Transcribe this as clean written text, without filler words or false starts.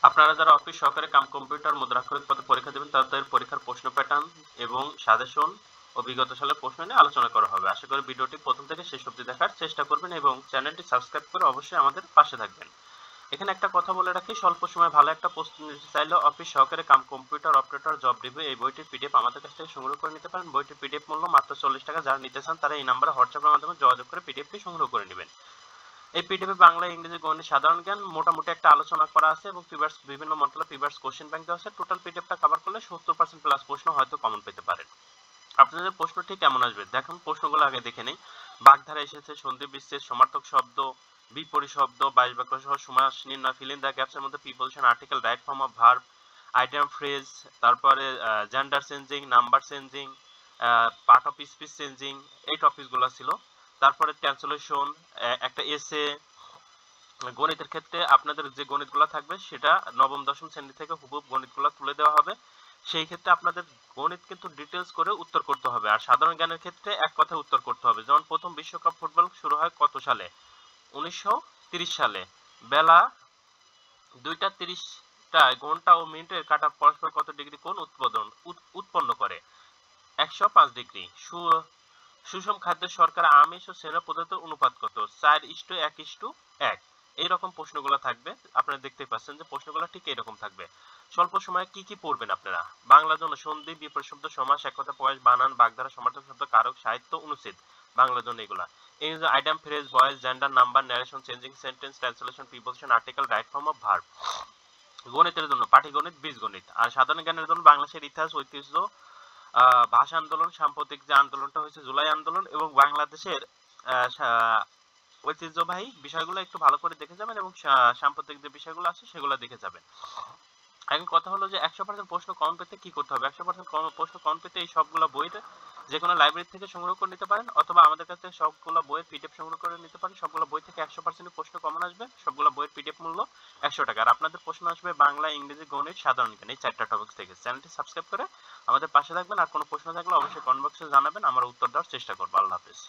আপনারা যারা অফিস সহকারী কাম কম্পিউটার মুদ্রাক্ষরিক পদে পরীক্ষা দেবেন তাদের পরীক্ষার প্রশ্ন প্যাটার্ন এবং সাজেশন ও বিগত সালের প্রশ্ন নিয়ে আলোচনা করা হবে। আশা করি ভিডিওটি প্রথম থেকে শেষ অবধি দেখার চেষ্টা করবেন এবং চ্যানেলটি সাবস্ক্রাইব করে অবশ্যই আমাদের পাশে থাকবেন। এখানে একটা কথা বলে রাখি, স্বল্প সময়ে ভালো একটা পোস্ট নিতে চাইলে অফিস সহকারী cum computer operator job review এই বইটির পিডিএফ আমাদের কাছ থেকে সংগ্রহ করে নিতে পারেন। বইটির পিডিএফ মূল্য মাত্র 40 টাকা। যারা নিতে চান তারা এই নাম্বারে হোয়াটসঅ্যাপের মাধ্যমে যোগাযোগ করে পিডিএফটি সংগ্রহ করে নেবেন। এই পিডিএফে বাংলা, ইংরেজি, গণিত, সাধারণ জ্ঞান মোটামুটি একটা আলোচনা করা আছে এবং প্রিভিয়াস বিভিন্ন মতলব প্রিভিয়াস কোশ্চেন ব্যাংক দেওয়া আছে। টোটাল পিডিএফটা কভার করলে 70% প্লাস প্রশ্ন হয়তো কমন পেতে পারেন। আপনাদের প্রশ্ন ঠিক কেমন আসবে দেখুন, প্রশ্নগুলো আগে দেখে নেই। বাগধারা এসেছে, সন্ধি বিচ্ছেদ, সমার্থক শব্দ, বিপরীত শব্দ, 22 বাক্য সহ সমাস নির্ণয়, ফিল ইন দ্য গ্যাপস এর মধ্যে preposition, article, right form of verb, item phrase, তারপরে gender changing, number changing, part of speech changing, এই টপিকগুলো ছিল। তারপরে ট্রান্সলেশন, একটা এসে। গণিতের ক্ষেত্রে আপনাদের যে গণিতগুলো থাকবে সেটা নবম দশম শ্রেণী থেকে হুবহু গণিতগুলো তুলে দেওয়া হবে। সেই ক্ষেত্রে আপনাদের গণিত কিন্তু ডিটেলস করে উত্তর করতে হবে। আর সাধারণ জ্ঞানের ক্ষেত্রে এক কথায় উত্তর করতে হবে। যেমন প্রথম বিশ্বকাপ ফুটবল শুরু হয় কত সালে? 1930 সালে। বেলা 2:30টায় ঘন্টা ও মিনিটের কাঁটা পরস্পর কত ডিগ্রি কোণ উৎপন্ন করে? 105 ডিগ্রি। সুষম খাদ্যের শর্করা, আমিষ ও স্নেহ পদার্থের অনুপাত কত? 4:1:1। এইরকম প্রশ্নগুলো থাকবে। আপনারা দেখতেই পাচ্ছেন যে প্রশ্নগুলো ঠিক এইরকম থাকবে। স্বল্প সময়ে কি কি পড়বেন আপনারা? বাংলার জন্য সন্ধি, বিপরীত শব্দ, সমাস, এককথা প্রকাশ, বানান, বাগধারা, সমার্থক শব্দ, কারক, সাহিত্য, অনুচ্ছেদ। বাংলার জন্য এগুলা। ইংরেজি item, phrase, voice, gender, number, narration, changing sentence, translation, preposition, article, right form of verb. গণিতের জন্য পাটিগণিত, বীজগণিত। আর সাধারণ জ্ঞানের জন্য বাংলাদেশের ইতিহাস, ঐতিহ্য, ভাষা আন্দোলন, সাম্প্রতিক যে আন্দোলনটা হয়েছে জুলাই আন্দোলন, এবং বাংলাদেশের ঐতিহ্যবাহী বিষয়গুলো একটু ভালো করে দেখে যাবেন এবং সাম্প্রতিক যে বিষয়গুলো আছে সেগুলো দেখে যাবেন। এখন কথা হলো যে 100% প্রশ্ন কমন পেতে কি করতে হবে? 100% প্রশ্ন কমন পেতে এই সবগুলো বইয়ের যে কোনো লাইব্রেরি থেকে সংগ্রহ করে নিতে পারেন, অথবা আমাদের কাছে সবগুলো বইয়ের পিডিএফ সংগ্রহ করে নিতে পারেন। সবগুলো বই থেকে 100% প্রশ্ন কমন আসবে। সবগুলো বইয়ের পিডিএফ মূল্য 100 টাকা। আর আপনাদের প্রশ্ন আসবে বাংলা, ইংরেজি, গণিত, সাধারণ জ্ঞান, এই 4টা টপিক থেকে। চ্যানেলটি সাবস্ক্রাইব করে আমাদের পাশে থাকবেন। আর কোনো প্রশ্ন থাকলে অবশ্যই কমেন্ট বক্সে জানাবেন, আমরা উত্তর দেওয়ার চেষ্টা করব। আল্লাহ হাফেজ।